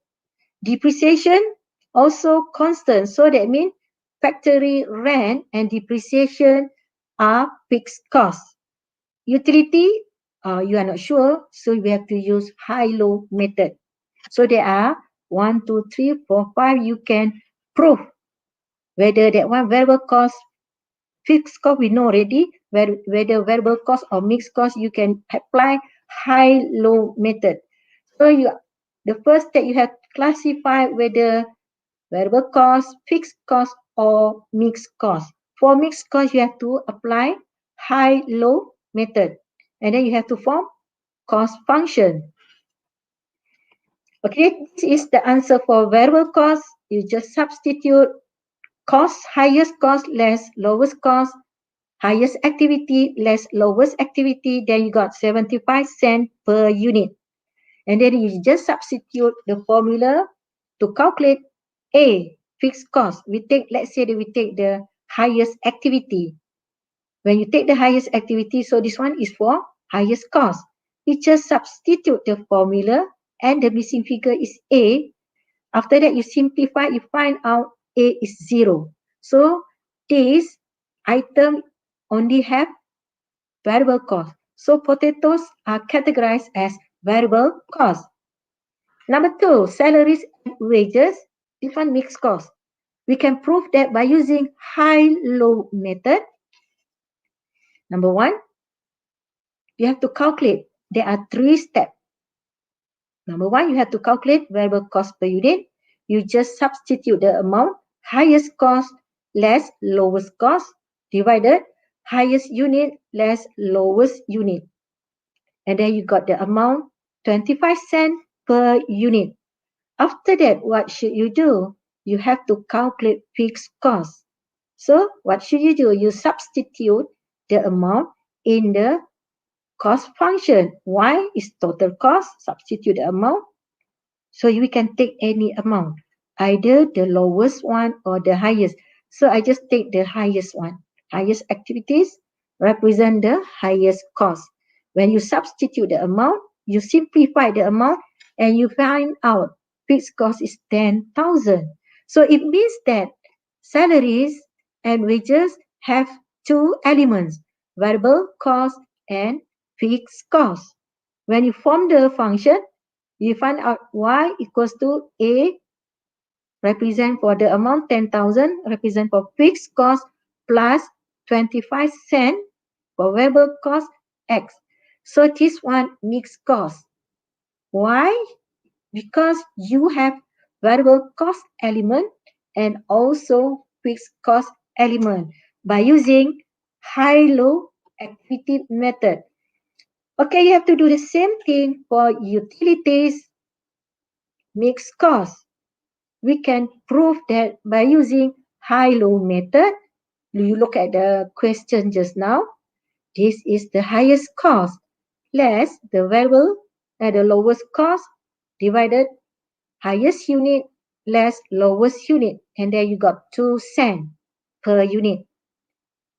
Depreciation also constant. So that means factory rent and depreciation are fixed costs. Utility, you are not sure, so we have to use high-low method. So there are 1, 2, 3, 4, 5. You can prove whether that one variable cost, fixed cost we know already, whether variable cost or mixed cost, you can apply high-low method. So the first step you have to classify whether variable cost, fixed cost or mixed cost. For mixed cost, you have to apply high-low method. And then you have to form cost function. Okay, this is the answer for variable cost. You just substitute cost, highest cost less lowest cost, highest activity less lowest activity, then you got 75 cents per unit. And then you just substitute the formula to calculate A, fixed cost. Let's say that we take the highest activity. When you take the highest activity, so this one is for highest cost. You just substitute the formula and the missing figure is A. After that, you simplify, you find out A is 0. So this item only have variable cost. So potatoes are categorized as variable cost. Number 2, salaries and wages, different mixed cost. We can prove that by using high-low method. Number 1, you have to calculate. There are 3 steps. Number 1, you have to calculate variable cost per unit. You just substitute the amount, highest cost less lowest cost, divided highest unit less lowest unit. And then you got the amount 25 cents per unit. After that, what should you do? You have to calculate fixed cost. So what should you do? You substitute the amount in the cost function. Y is total cost, substitute the amount. So we can take any amount, either the lowest one or the highest. So I just take the highest one. Highest activities represent the highest cost. When you substitute the amount, you simplify the amount and you find out fixed cost is 10,000. So it means that salaries and wages have 2 elements, variable cost and fixed cost. When you form the function, you find out y equals to A represent for the amount 10,000, represent for fixed cost plus 25 cents for variable cost X. So this one mixed cost. Why? Because you have variable cost element and also fixed cost element by using high-low activity method. Okay, you have to do the same thing for utilities mixed cost. We can prove that by using high-low method. You look at the question just now. This is the highest cost less the variable at the lowest cost divided highest unit less lowest unit. And then you got 2 cents per unit.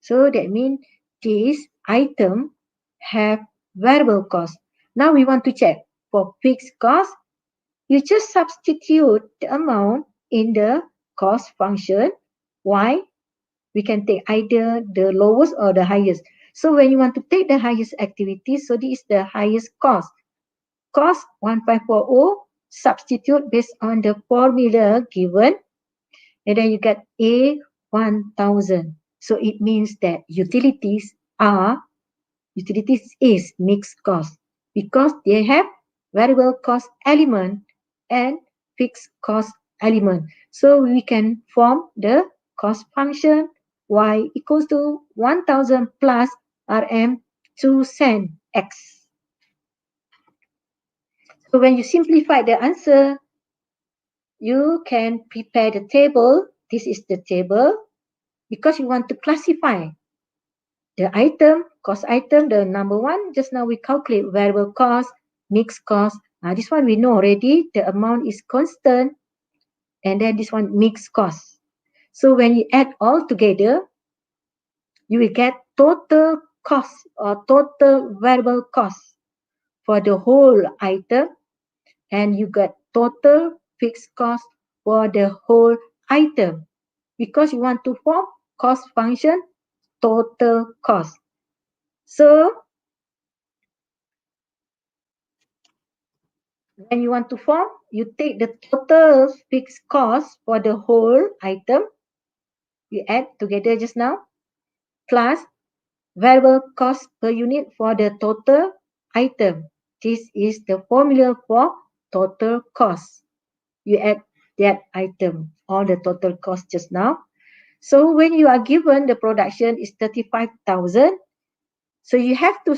So that means this item have variable cost. Now we want to check for fixed cost. You just substitute the amount in the cost function. Why? We can take either the lowest or the highest. So when you want to take the highest activity, so this is the highest cost. Cost 1540, substitute based on the formula given, and then you get A 1000. So it means that utilities is mixed cost because they have variable cost element and fixed cost element. So we can form the cost function y equals to 1000 plus Rm 2 cent x. So when you simplify the answer, you can prepare the table. This is the table because you want to classify the item, cost item, the number 1. Just now we calculate variable cost, mixed cost. This one we know already. The amount is constant. And then this one mixed cost. So when you add all together, you will get total cost or total variable cost for the whole item. And you get total fixed cost for the whole item. Because you want to form cost function, total cost. So when you want to form, you take the total fixed cost for the whole item. You add together just now, plus variable cost per unit for the total item. This is the formula for total cost. You add that item, all the total cost just now. So when you are given the production is 35,000, so you have to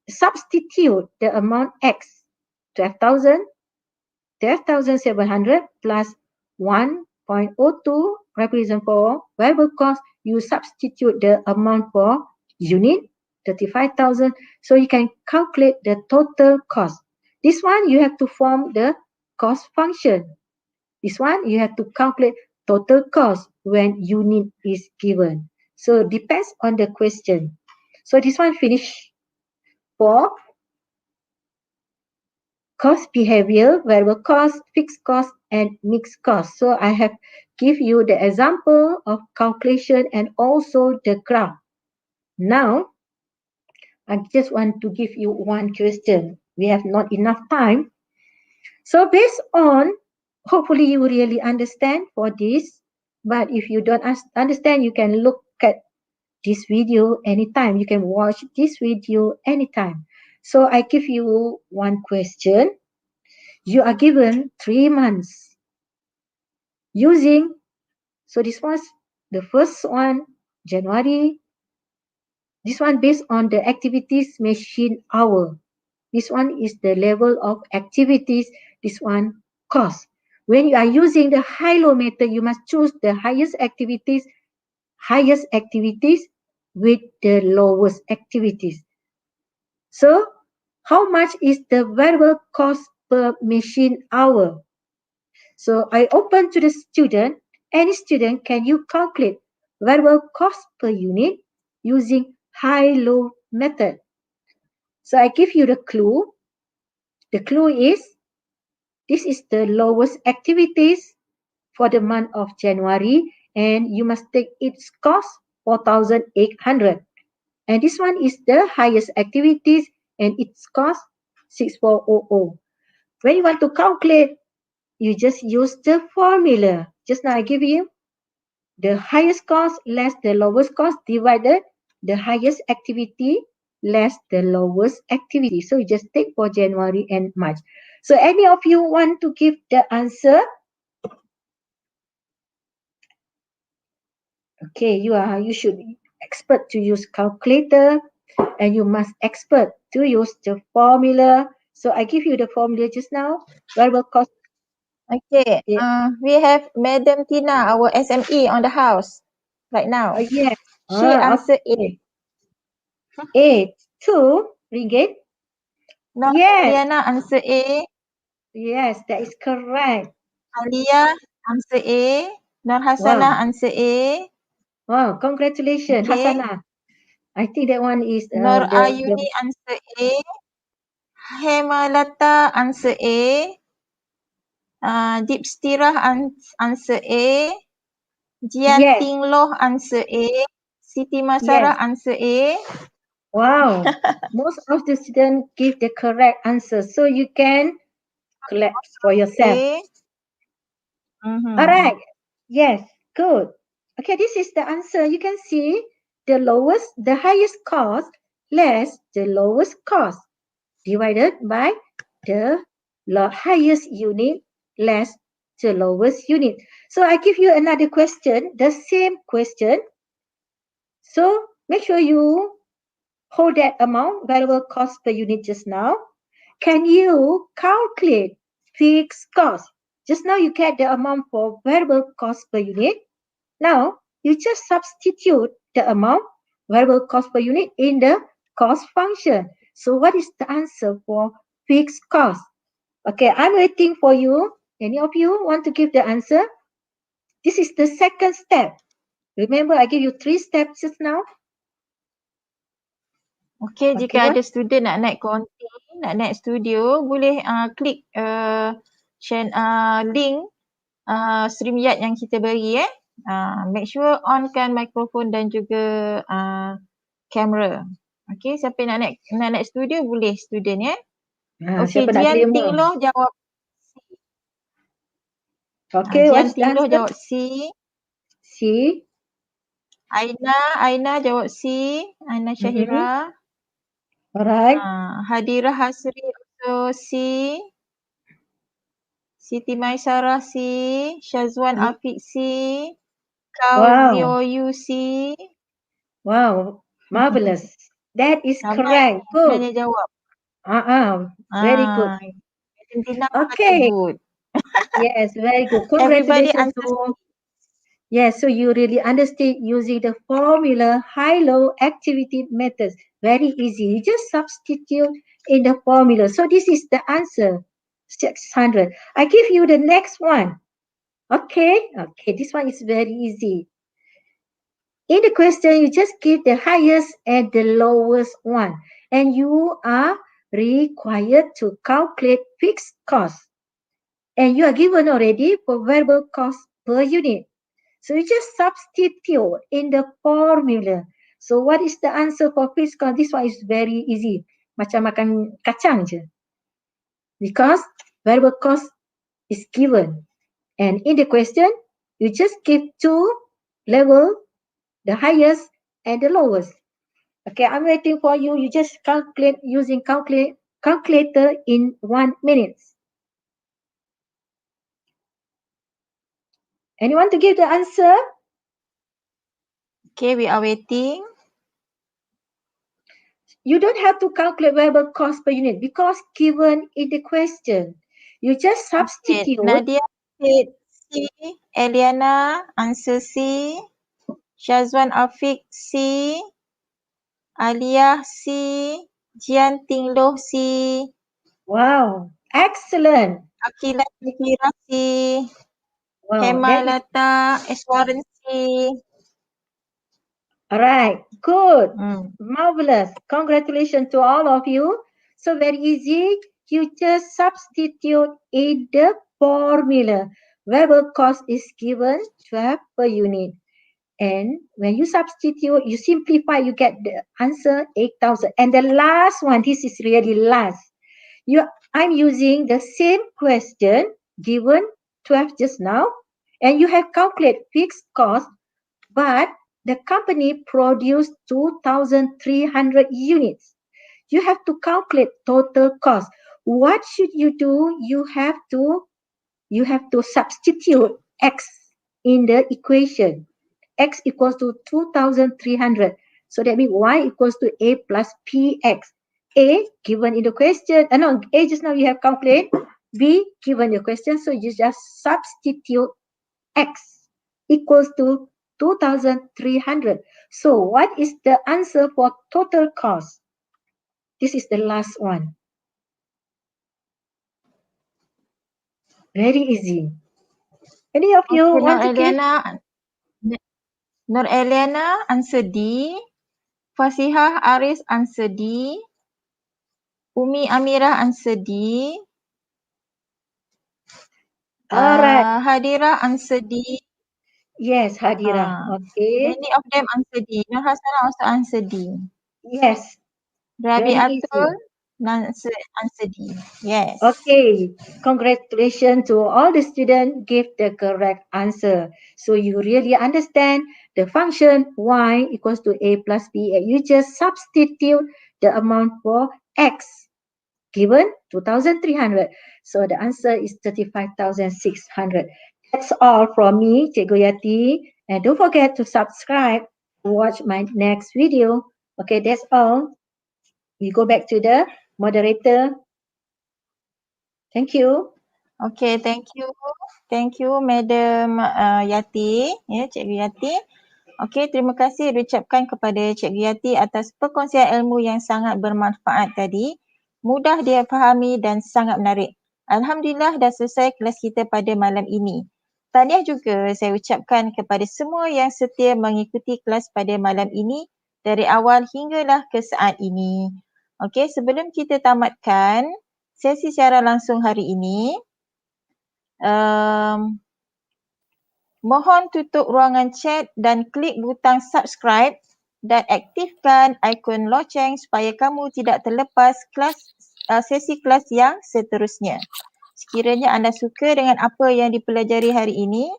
substitute the amount X, 12,000, 12,700 plus 1.02 represent for variable cost. You substitute the amount for unit, 35,000. So you can calculate the total cost. This one you have to form the cost function. This one you have to calculate total cost when unit is given. So depends on the question. So this one finish. for cost behavior, variable cost, fixed cost, and mixed cost. So I have give you the example of calculation and also the graph. Now, I just want to give you one question. We have not enough time. So based on, hopefully you really understand for this. But if you don't understand, you can look at this video anytime. You can watch this video anytime. So I give you one question. You are given 3 months using, so this was the first one, January. This one based on the activities machine hour. This one is the level of activities. This one cost. When you are using the high-low method, you must choose the highest activities with the lowest activities. So, how much is the variable cost per machine hour? So, I open to the student. Any student, can you calculate variable cost per unit using high-low method? So, I give you the clue. The clue is, this is the lowest activities for the month of January, and you must take its cost 4,800. And this one is the highest activities, and its cost 6,400. When you want to calculate, you just use the formula. Just now I give you the highest cost less the lowest cost divided the highest activity less the lowest activity. So you just take for January and March. So any of you want to give the answer? Okay, you should expert to use calculator, and you must expert to use the formula. So I give you the formula just now. Variable cost. Okay, we have Madam Tina, our SME on the house right now. Yes. She answered Okay. 2 ringgit. Nur Yes. Liana answer A. Yes, that is correct. Alia answer A. Nur Hasanah Wow. answer A. Wow, congratulations, Okay. Hasanah. I think that one is Nur the Ayuni answer A. Hemalata answer A. Dipstirah answer A. Jian yes, Tingloh answer A. Siti Masarah yes. answer A. Wow. Most of the students give the correct answer, so you can clap for yourself. A. All right. Yes, good. Okay, this is the answer. You can see the highest cost less the lowest cost divided by the highest unit less the lowest unit. So I give you another question, the same question. So make sure you hold that amount, variable cost per unit just now. Can you calculate fixed cost? Just now you get the amount for variable cost per unit. Now you just substitute the amount variable cost per unit in the cost function. So what is the answer for fixed cost? Okay, I'm waiting for you. Any of you want to give the answer? This is the second step. Remember, I give you 3 steps just now. Okay, jika Okay. ada student nak naik konti, nak naik studio, boleh klik link StreamYard yang kita beri make sure onkan mikrofon dan juga kamera. Okay, siapa nak naik studio boleh student Okay, Siapa nak Jian terima? Tingloh jawab C. Okay, Jian what's the Tingloh answer? jawab C. C. Aina jawab C. Aina Syahira. Alright. Hadirah Hasri also C. Siti Maisarah C. Syazwan Afiq C. Kau Zioyu C. Wow, marvelous. That is Ramai correct. Good. sebenarnya jawab. Very good. Argentina Okay. good. Yes, very good. Everybody Congratulations answers to. Yes, so you really understood using the formula high-low activity methods. Very easy. You just substitute in the formula. So this is the answer, 600. I give you the next one. Okay, this one is very easy. In the question, you just give the highest and the lowest one. and you are required to calculate fixed cost. And you are given already for variable cost per unit. So you just substitute in the formula. So what is the answer for fixed cost? This one is very easy. Macam makan kacang je. Because variable cost is given. And in the question, you just give two level, the highest and the lowest. Okay, I'm waiting for you. You just calculate using calculator in 1 minute. Anyone to give the answer? Okay, we are waiting. You don't have to calculate variable cost per unit because given in the question. You just substitute. Okay, Nadia said C, Eliana answer C, Syazwan Afiq C, Aliyah C, Jian Tingloh C, Wow, excellent. Akilah Zafira C, Wow, that is Hemalata Eswaran C. all right. Good. Hmm. Marvelous. Congratulations to all of you. So very easy. You just substitute in the formula. Variable cost is given 12 per unit. And when you substitute, you simplify, you get the answer 8,000. And the last one, this is really last. I'm using the same question given 12 just now. And you have calculated fixed cost, but the company produced 2,300 units. You have to calculate total cost. What should you do? You have to substitute X in the equation. X equals to 2,300. So that means Y equals to A plus PX. A given in the question, no, A just now you have calculated. B given the question, so you just substitute X equals to 2,300. So what is the answer for total cost? This is the last one. Very easy. Any of you Okay, want to give? Nur Eliana answer D, Fasihah Aris answer D, Umi Amirah answer D, Alright. Hadira answer D. Yes, Hadira. Okay. Many of them answer D. Nur Hasanah also answer D. Yes. Rabi Very easy. Atul answer D. Yes. Okay, congratulations to all the students give the correct answer. So you really understand the function y equals to a plus b. You just substitute the amount for x given 2,300. So the answer is 35,600. That's all from me, Cikgu Yati. And don't forget to subscribe to watch my next video. Okay, that's all. We go back to the moderator. Thank you. Okay, thank you. Thank you, Madam Yati. Ya, Cikgu Yati. Okay, terima kasih diucapkan kepada Cikgu Yati atas perkongsian ilmu yang sangat bermanfaat tadi. Mudah dia fahami dan sangat menarik. Alhamdulillah dah selesai kelas kita pada malam ini. Tahniah juga saya ucapkan kepada semua yang setia mengikuti kelas pada malam ini dari awal hinggalah ke saat ini. Okey, sebelum kita tamatkan sesi siaran langsung hari ini, mohon tutup ruangan chat dan klik butang subscribe dan aktifkan ikon loceng supaya kamu tidak terlepas sesi kelas yang seterusnya. Sekiranya anda suka dengan apa yang dipelajari hari ini,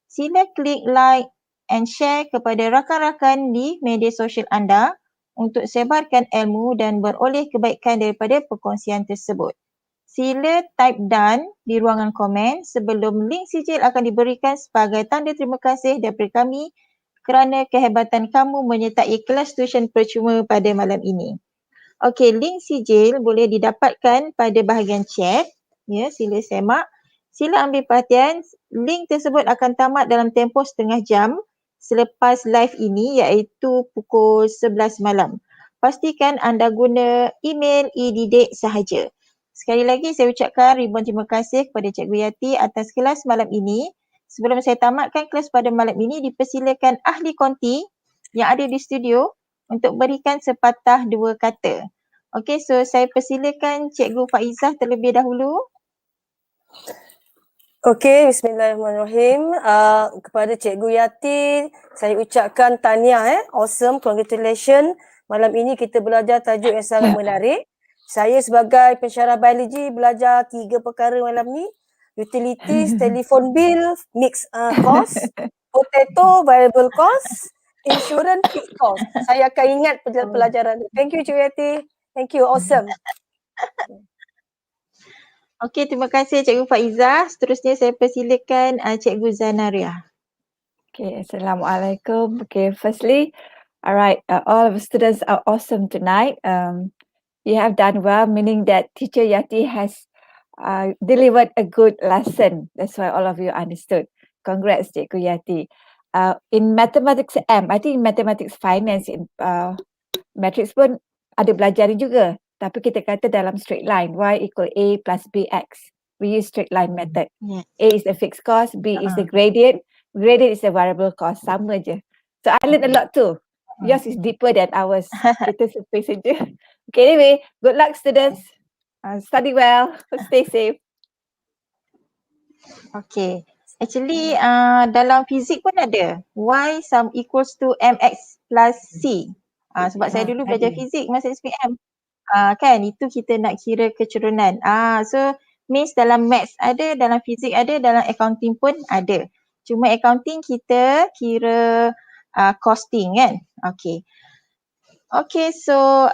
sila klik like and share kepada rakan-rakan di media sosial anda untuk sebarkan ilmu dan beroleh kebaikan daripada perkongsian tersebut. Sila type done di ruangan komen sebelum link sijil akan diberikan sebagai tanda terima kasih daripada kami kerana kehebatan kamu menyertai kelas tuisyen percuma pada malam ini. Okey, link sijil boleh didapatkan pada bahagian chat. Ya, sila semak. Sila ambil perhatian, link tersebut akan tamat dalam tempoh setengah jam selepas live ini iaitu pukul 11 malam. Pastikan anda guna email e-didik sahaja. Sekali lagi saya ucapkan ribuan terima kasih kepada Cikgu Yati atas kelas malam ini. Sebelum saya tamatkan kelas pada malam ini, dipersilakan ahli konti yang ada di studio untuk berikan sepatah dua kata. Okey, so saya persilakan Cikgu Faizah terlebih dahulu. Okey, bismillahirrahmanirrahim. Kepada Cikgu Yati, saya ucapkan tahniah awesome, congratulations. Malam ini kita belajar tajuk yang sangat menarik. Saya sebagai pensyarah biologi belajar 3 perkara malam ni. Utilities, telephone bill, mixed cost, potato, variable cost, insurance, fixed cost. Saya akan ingat pelajaran ni. Thank you Cikgu Yati. Thank you, awesome. Okey, terima kasih Cikgu Faizah. Seterusnya saya persilakan Cikgu Zanaria. Okay, Assalamualaikum. Okay, firstly, alright, all of the students are awesome tonight. You have done well, meaning that Teacher Yati has delivered a good lesson. That's why all of you understood. Congrats, Cikgu Yati. In mathematics M, I think mathematics finance in matrix pun ada belajar ni juga. Tapi kita kata dalam straight line, y equal a plus bx. We use straight line method. Yes. A is the fixed cost, b is the gradient is the variable cost. Sama je. So I learned a lot too. Yours is deeper than ours. Kita surface saja. Okay, anyway, good luck students. Study well, stay safe. Okay. Actually, dalam fizik pun ada. Y sum equals to mx plus c. Sebab saya dulu belajar fizik masa SPM. Kan, itu kita nak kira kecurunan. So, means dalam maths ada, dalam fizik ada, dalam accounting pun ada. Cuma accounting kita kira costing kan. Okay. Okay, so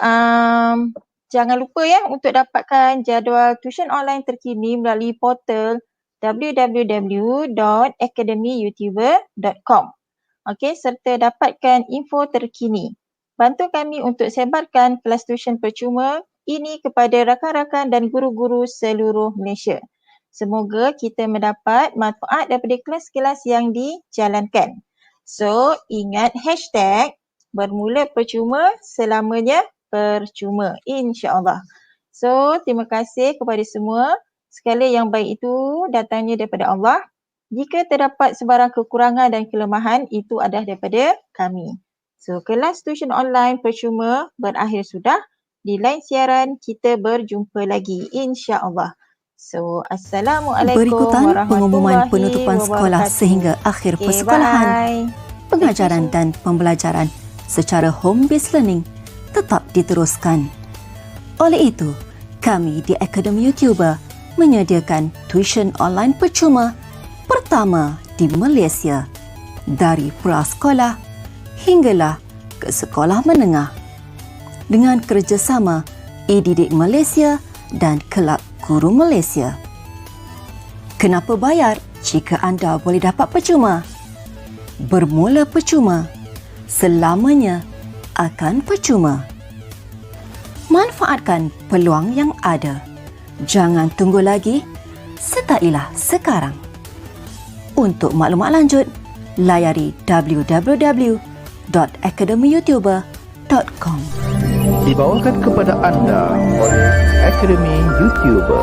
jangan lupa ya untuk dapatkan jadual tuition online terkini melalui portal www.academyyoutuber.com. Okay, serta dapatkan info terkini. Bantu kami untuk sebarkan kelas tuition percuma ini kepada rakan-rakan dan guru-guru seluruh Malaysia. Semoga kita mendapat manfaat daripada kelas-kelas yang dijalankan. So, ingat hashtag bermula percuma, selamanya percuma. InsyaAllah. So, terima kasih kepada semua. Segala yang baik itu datangnya daripada Allah. Jika terdapat sebarang kekurangan dan kelemahan, itu adalah daripada kami. So, kelas tuition online percuma berakhir sudah. Di lain siaran, kita berjumpa lagi. InsyaAllah. So, Assalamualaikum Berikutan pengumuman warahmatullahi penutupan sekolah wabarakatuh. sehingga akhir Okay, persekolahan. bye. Pengajaran dan pembelajaran secara home-based learning tetap diteruskan. Oleh itu, kami di Akademi YouTuber menyediakan tuition online percuma pertama di Malaysia. Dari prasekolah hinggalah ke sekolah menengah. Dengan kerjasama E-Didik Malaysia dan Kelab Guru Malaysia. Kenapa bayar jika anda boleh dapat percuma? Bermula percuma, selamanya akan percuma. Manfaatkan peluang yang ada. Jangan tunggu lagi, sertailah sekarang. Untuk maklumat lanjut, layari www.academyyoutuber.com. Dibawakan kepada anda oleh Akademi YouTuber.